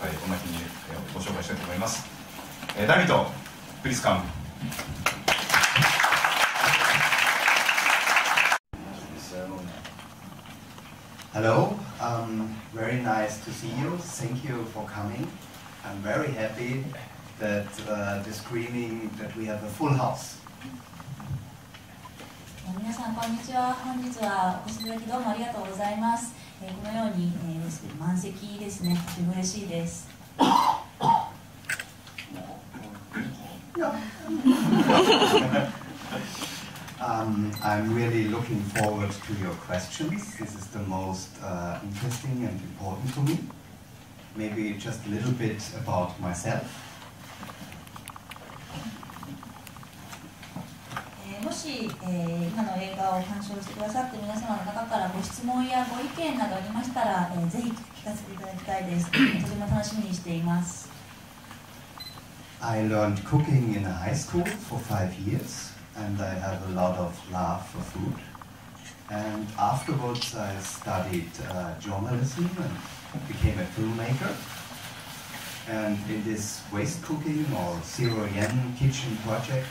はい、こんな日にご紹介したいと思います。ダビド、プリスカム。Hello, very nice to see you. Thank you for coming. I'm very happy that the screening that we have a full house. 皆さんこんにちは。本日はお越しいただきどうもありがとうございます。このように、満席ですね。とても嬉しいです。I'm really looking forward to your questions. This is the most interesting and important to me. Maybe just a little bit about myself. もし、今の映画を鑑賞してくださっている皆様の中からご質問やご意見などありましたら、ぜひ聞かせていただきたいです。とても楽しみにしています。I learned cooking in a high school for 5 years, and I have a lot of love for food. And afterwards, I studied journalism and became a filmmaker. And in this waste cooking or 0円 kitchen project,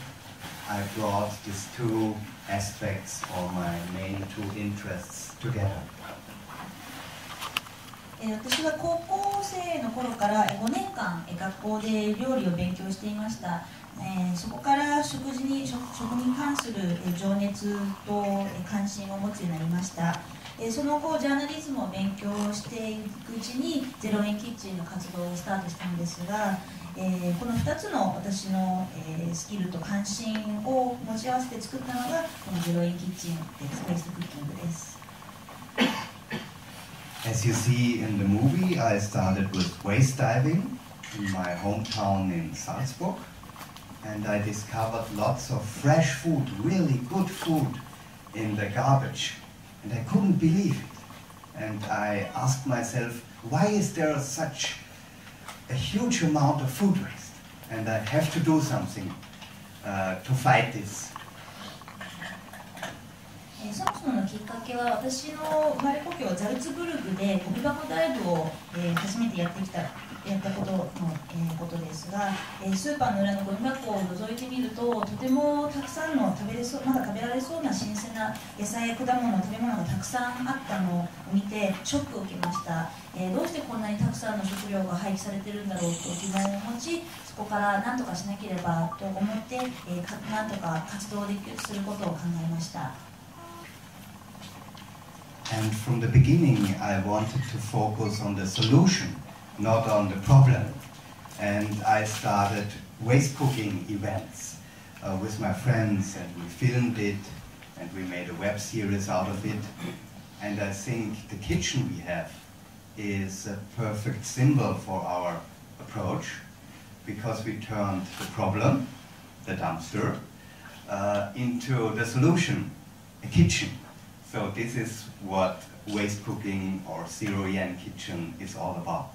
I brought these two aspects or my main two interests together. 私は高校生の頃から5年間学校で料理を勉強していました。そこから食に関する情熱と関心を持つようになりました。その後ジャーナリズムを勉強していくうちに0円キッチンの活動をスタートしたんですが、この2つの私のスキルと関心を持ち合わせて作ったのがこの0円キッチンスパイスクッキングです。As you see in the movie, I started with waste diving in my hometown in Salzburg, and I discovered lots of fresh food, really good food in the garbage, and I couldn't believe it. And I asked myself, why is there such a huge amount of food waste? And I have to do something to fight this. そもそものきっかけは私の生まれ故郷ザルツブルクでゴミ箱ダイブを初めてやったことですが、スーパーの裏のゴミ箱を覗いてみるととてもたくさんのまだ食べられそうな新鮮な野菜や果物食べ物がたくさんあったのを見てショックを受けました。どうしてこんなにたくさんの食料が廃棄されてるんだろうと疑問を持ち、そこから何とかしなければと思って何とか活動することを考えました。And from the beginning, I wanted to focus on the solution, not on the problem. And I started waste cooking events with my friends, and we filmed it, and we made a web series out of it. And I think the kitchen we have is a perfect symbol for our approach, because we turned the problem, the dumpster, into the solution, a kitchen. So this is what waste cooking or 0円 kitchen is all about.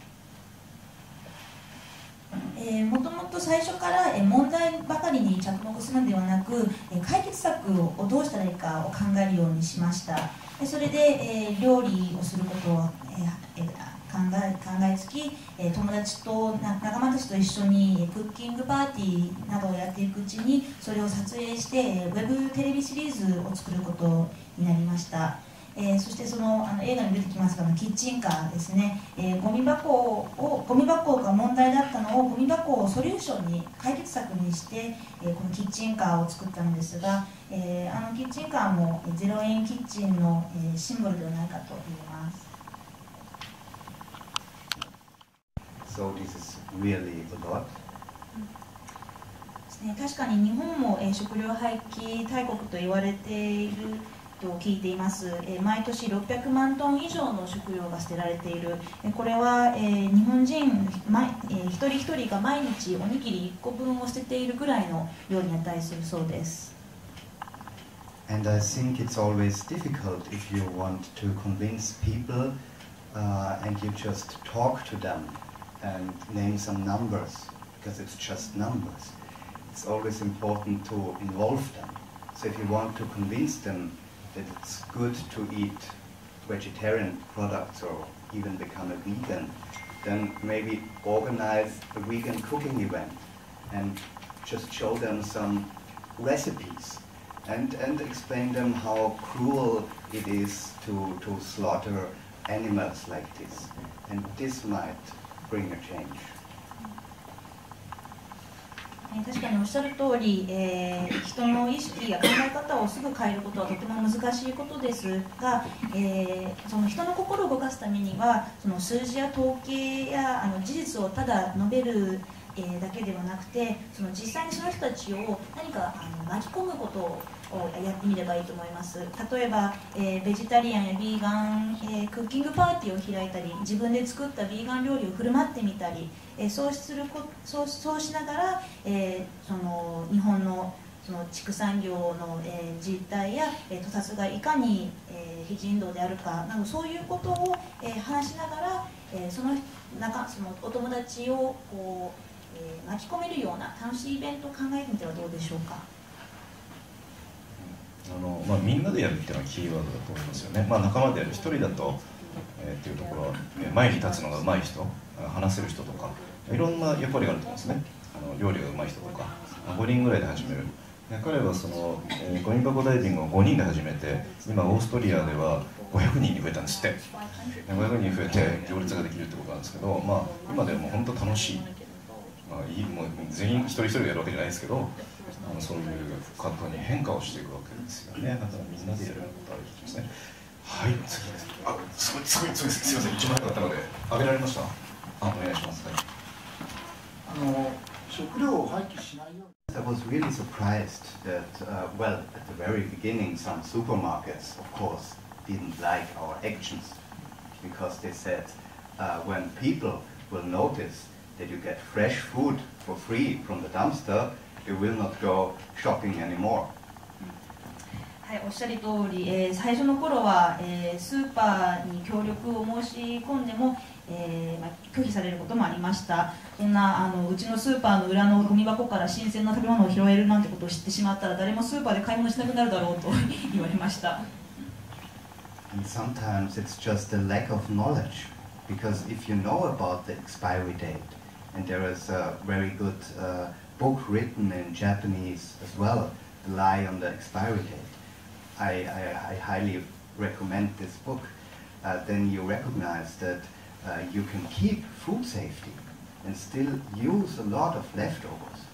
もともと最初から問題ばかりに着目するのではなく解決策をどうしたらいいかを考えるようにしました。それで料理をすることを考えつき、友達と仲間たちと一緒にクッキングパーティーなどをやっていくうちにそれを撮影してウェブテレビシリーズを作ることになりました。そしてその映画に出てきますがキッチンカーですね、ゴミ箱が問題だったのをゴミ箱をソリューションに解決策にして、このキッチンカーを作ったのですが、キッチンカーも0円キッチンのシンボルではないかと言えます。So this is really a lot. 確かに日本も食料廃棄大国と言われていると聞いています。毎年600万トン以上の食料が捨てられている。これは日本人一人一人が毎日おにぎり1個分を捨てているぐらいの量に値するそうです。And I think it's always difficult if you want to convince people and you just talk to them and name some numbers, because it's just numbers. It's always important to involve them. So if you want to convince them that it's good to eat vegetarian products or even become a vegan, then maybe organize a weekend cooking event and just show them some recipes and explain them how cruel it is to slaughter animals like this. And this might bring a change. 確かにおっしゃる通り、人の意識や考え方をすぐ変えることはとても難しいことですが、その人の心を動かすためにはその数字や統計や事実をただ述べるだけではなくて、その実際にその人たちを何か巻き込むことをやってみればいいと思います。例えば、ベジタリアンやビーガン、クッキングパーティーを開いたり、自分で作ったビーガン料理を振る舞ってみたり、そうしながら、その日本のその畜産業の、実態や、屠殺がいかに、非人道であるかなど、そういうことを、話しながら、そのお友達をこう、巻き込めるような楽しいイベントを考えてみてはどうでしょうか。みんなでやるっていうのはキーワードだと思いますよね。仲間でやる、一人だと、っていうところは、前に立つのが上手い人、話せる人とかいろんな役割があると思うんですね。料理が上手い人とか5人ぐらいで始める。彼はその、ゴミ箱ダイビングを5人で始めて、今オーストリアでは500人に増えたんですって。500人増えて行列ができるってことなんですけど、今ではもう本当楽しい。もう全員一人一人やるわけじゃないですけど、そういう方に変化をしていくわけですよね。だからみんなでやることができますね。はい、次です。すごい、すいません、1枚だったので、挙げられました。お願いします。食料を廃棄しないように。I was really surprised that, well, at the very beginning, some supermarkets, of course, didn't like our actions because they said, when people will notice that you get fresh food for free from the dumpster, you will not go shopping anymore. はい、おっしゃる通り、最初の頃は、スーパーに協力を申し込んでも、拒否されることもありました。そんなうちのスーパーの裏のゴミ箱から新鮮な食べ物を拾えるなんてことを知ってしまったら、誰もスーパーで買い物しなくなるだろうと言われました。And sometimes it's just a lack of knowledge, because if you know about the expiry date, and there is a very good book written in Japanese as well, The Lie on the Expiry Date. I highly recommend this book. Then you recognize that you can keep food safety and still use a lot of leftovers.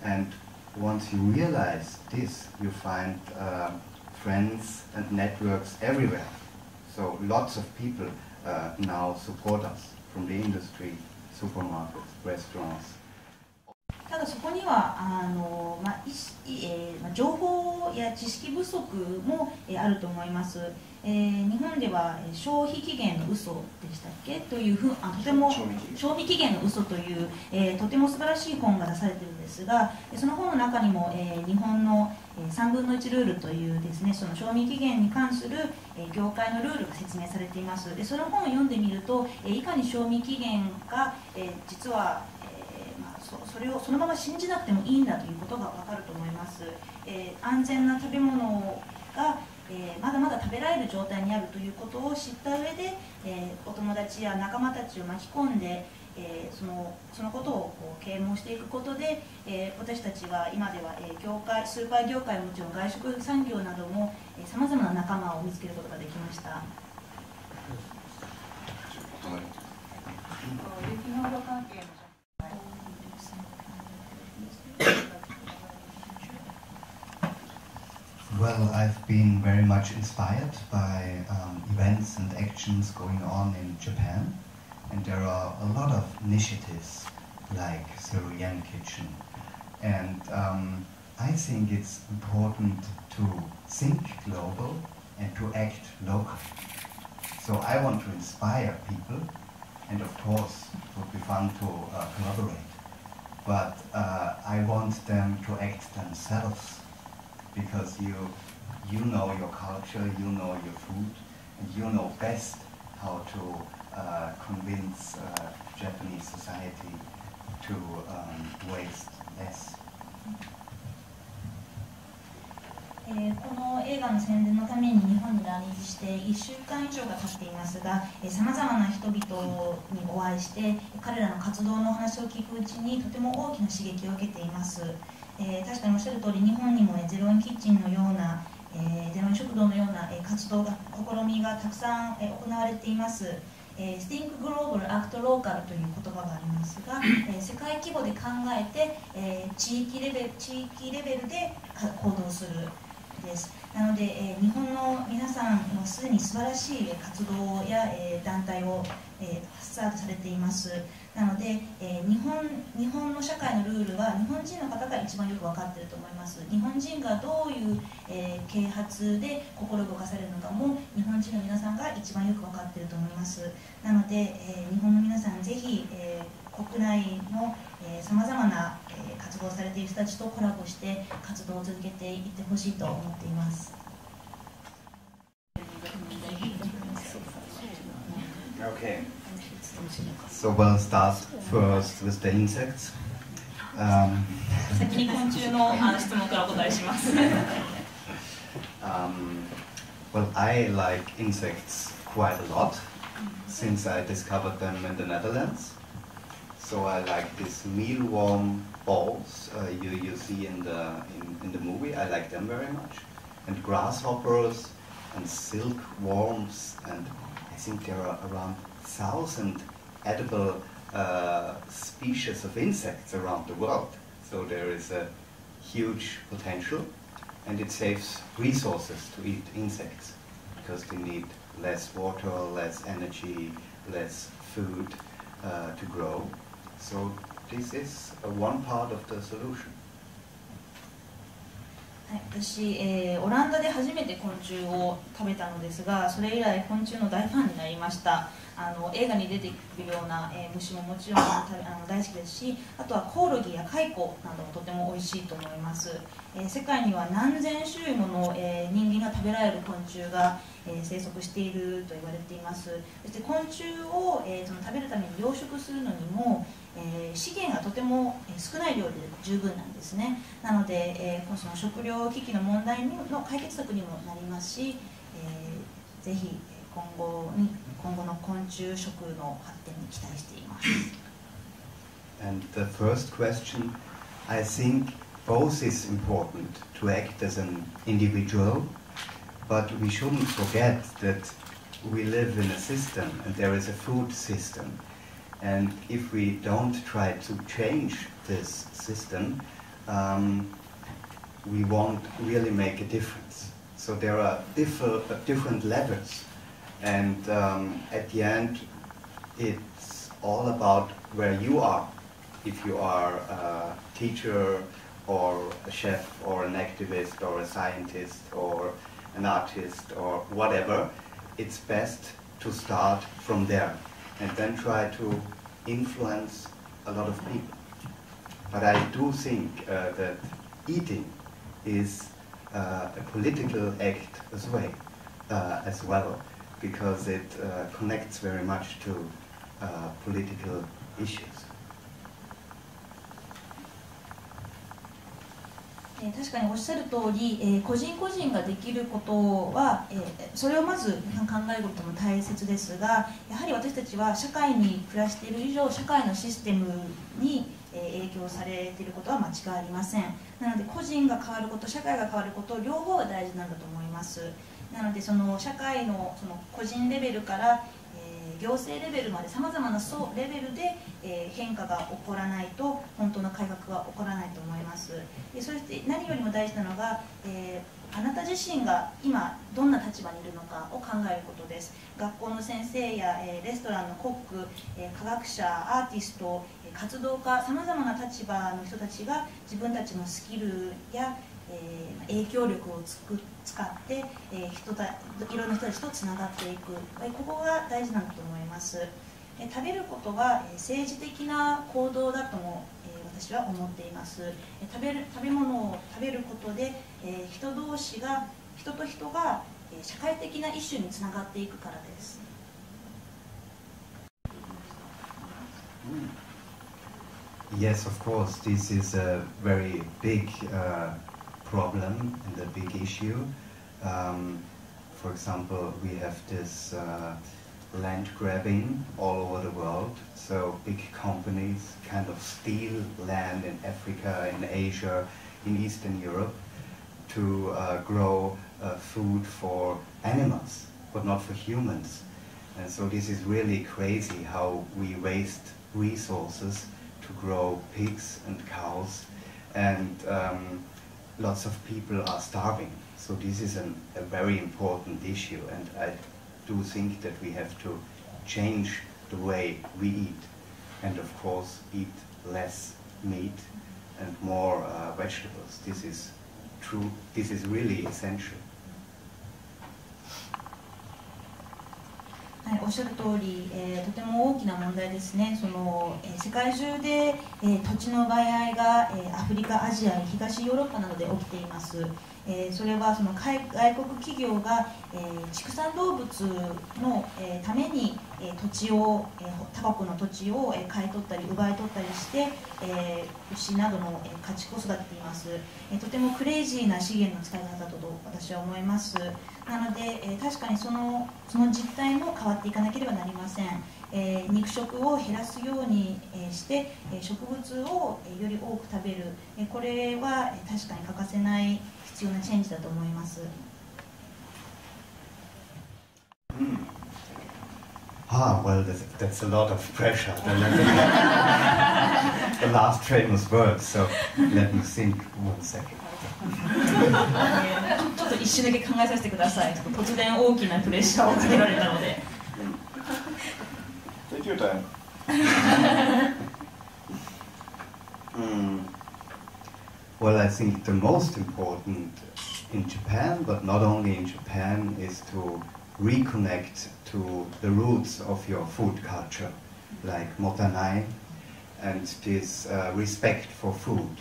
And once you realize this, you find friends and networks everywhere. So lots of people now support us from the industry, supermarkets, restaurants. ただそこには情報や知識不足もあると思います。日本では消費期限の嘘でしたっけというとても賞味期限の嘘というとても素晴らしい本が出されているんですが、その本の中にも日本の3分の1ルールというですね、その賞味期限に関する業界のルールが説明されています。でその本を読んでみると、いかに賞味期限が実はそれをそのまま信じなくてもいいんだということが分かると思います。安全な食べ物がまだまだ食べられる状態にあるということを知った上で、お友達や仲間たちを巻き込んで、そのことを啓蒙していくことで、私たちは今ではスーパー業界はもちろん外食産業などもさまざまな仲間を見つけることができました。雪の色関係のWell, I've been very much inspired by events and actions going on in Japan, and there are a lot of initiatives like 0円 Kitchen, and I think it's important to think global and to act local. So I want to inspire people, and of course it would be fun to collaborate, but I want them to act themselves. Because you know your culture, you know your food, and you know best how to convince Japanese society to waste less. この映画の宣伝のために日本に来日して1週間以上が経っていますが、さまざまな人々にお会いして彼らの活動のお話を聞くうちにとても大きな刺激を受けています。確かにおっしゃる通り、日本にも0円キッチンのような、0円食堂のような活動が試みがたくさん行われています。Think Global Act Local という言葉がありますが、世界規模で考えて、地域レベルで行動するです。なので、日本の皆さんもすでに素晴らしい活動や、団体を、スタートされています。なので、日本の社会のルールは日本人の方が一番よく分かっていると思います。日本人がどういう、啓発で心動かされるのかも日本人の皆さんが一番よく分かっていると思います。なので、日本の皆さんぜひ、国内のさまざまな活動をされている人たちとコラボして活動を続けていってほしいと思っています。Okay. So we'll start first with the insects. 先に昆虫の質問からお答えします。Well, I like insects quite a lot since I discovered them in the Netherlands. So I like these mealworm balls you see in the movie. I like them very much. And grasshoppers and silkworms, and I think there are around 1,000 edible species of insects around the world. So there is a huge potential, and it saves resources to eat insects because they need less water, less energy, less food to grow. So this is one part of the solution. はい、私、オランダで初めて昆虫を食べたのですが、それ以来昆虫の大ファンになりました。映画に出てくるような、虫ももちろん大好きですし、あとはコオロギやカイコなどもとても美味しいと思います。世界には何千種類もの、人間が食べられる昆虫が、生息していると言われています。そして昆虫を、その食べるために養殖するのにも、資源がとても少ない量で十分なんですね。なので、その食糧危機の問題の解決策にもなりますし、ぜひ今後の昆虫食の発展に期待しています。And the first question, I think both is important to act as an individual, but we shouldn't forget that we live in a system and there is a food system. And if we don't try to change this system, we won't really make a difference. So there are different levels. And at the end, it's all about where you are. If you are a teacher or a chef or an activist or a scientist or an artist or whatever, it's best to start from there and then try to influence a lot of people. But I do think that eating is a political act as well. Because it connects very much to political issues. 確かにおっしゃる通り、個人個人ができることは、それをまず考えることも大切ですが、やはり私たちは社会に暮らしている以上、社会のシステムに影響されていることは間違いありません。なので個人が変わること、社会が変わること、両方が大事なんだと思います。なのでその社会の個人レベルから、行政レベルまでさまざまなレベルで、変化が起こらないと本当の改革は起こらないと思います。そして何よりも大事なのが、あなた自身が今どんな立場にいるのかを考えることです。学校の先生や、レストランのコック、科学者、アーティスト、活動家、さまざまな立場の人たちが自分たちのスキルや影響力を使って、いろんな人たちとつながっていく、ここが大事なんだと思います。食べることは政治的な行動だとも、私は思っています。食べ物を食べることで、人と人が社会的なイシューにつながっていくからです。Yes, of course, this is a very big problem and a big issue. For example, we have this land grabbing all over the world. So big companies kind of steal land in Africa, in Asia, in Eastern Europe to grow food for animals, but not for humans. And so this is really crazy how we waste resources to grow pigs and cows, and lots of people are starving. So this is a very important issue, and I do think that we have to change the way we eat, and of course eat less meat and more vegetables. This is true. This is really essential. はい、おっしゃる通り、とても大きな問題ですね。世界中で、土地の奪い合いが、アフリカ、アジア、東ヨーロッパなどで起きています。それは外国企業が、畜産動物の、ために、土地を、他国の土地を、買い取ったり奪い取ったりして、牛などの、家畜を育てています。とてもクレイジーな資源の使い方だと私は思います。なので、確かにその実態も変わっていかなければなりません。肉食を減らすように、して植物をより多く食べる、これは確かに欠かせない必要なチェンジだと思います。Well, that's a lot of pressure. The last famous word, so let me think 1 second. ちょっと一瞬だけ考えさせてください。突然大きなプレッシャーをかけられたので。Take your time. Well, I think the most important in Japan, but not only in Japan, is to reconnect to the roots of your food culture, like motanai, and this respect for food,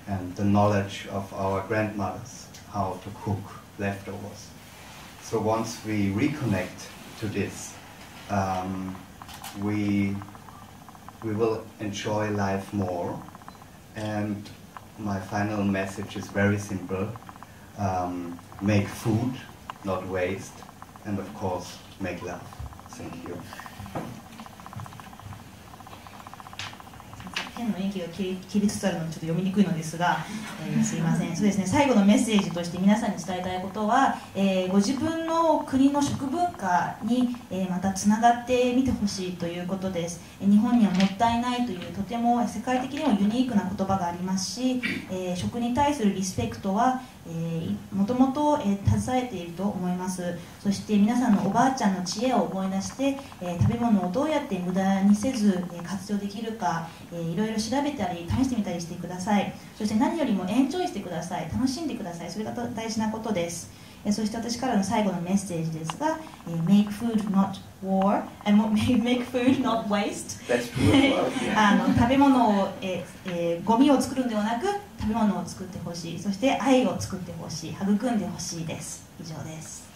and the knowledge of our grandmothers, how to cook leftovers. So once we reconnect to this, we will enjoy life more. And my final message is very simple. Make food, not waste, and of course, make love. Thank you. 変の息が切りつつあるのでちょっと読みにくいのですが、すいません。そうですね、最後のメッセージとして皆さんに伝えたいことは、ご自分の国の食文化に、またつながってみてほしいということです。日本にはもったいないというとても世界的にもユニークな言葉がありますし、食に対するリスペクトはもともと携えていると思います。そして皆さんのおばあちゃんの知恵を思い出して、食べ物をどうやって無駄にせず活用できるか、いろいろ調べたり試してみたりしてください。そして何よりもエンジョイしてください。楽しんでください。それが大事なことです。そして私からの最後のメッセージですが、Make food not war, make food not waste 食べ物を、ゴミを作るんではなく食べ物を作ってほしい。そして愛を作ってほしい。育んでほしいです。以上です。